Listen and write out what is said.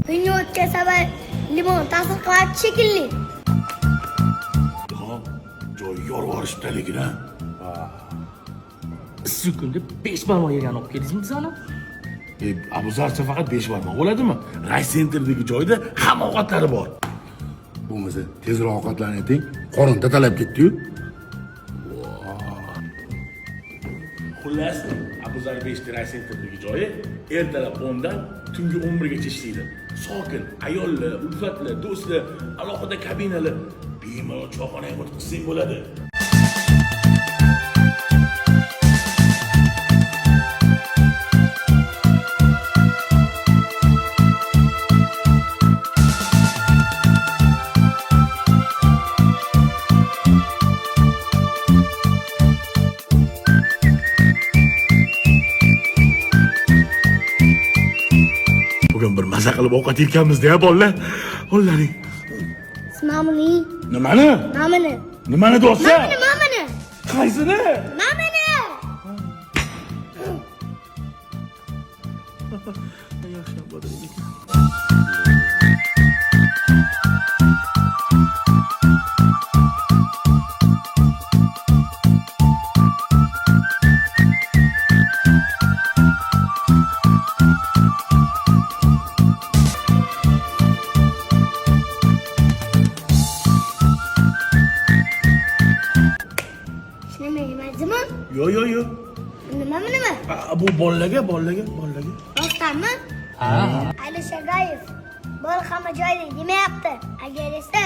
Dunyo o'tkazsa va limon ta'sir qiladi shekilli. Joy yorvorishdaligina. Issiq kunda 5 barmoq yegan olib keldingizmi bizani? Abuzarcha faqat 5 barmoq bo'ladimi? Rice Centerdagi joyda hamma ovqatlari bor. Bo'lmasa tezroq ovqatlaning, qorin tatalab ketdi-yu. Xullas, Abuzar 5 ta Rice Centerdagi joyi ertalab 10 dan tungi 11 gacha ishlaydi. Sokin, ayollar, ulfatlar, do'stlar, alohida kabinalar, bemalol choyxonaga o'tqizsang bo'ladi. Bugun bir maza qilib ovqat yeganmiz-da, bolalar. Qo'llaring. Mamani. Nimani? Mamani. Nimani do'stlar? Mamani. Qaysini? Mamani. Yaxshi bo'ldi. Yo. Nima? Bu bolalarga. Rostami? Ha. Ali Shagayev. Bola hamma joyda yemayapti. Agar esa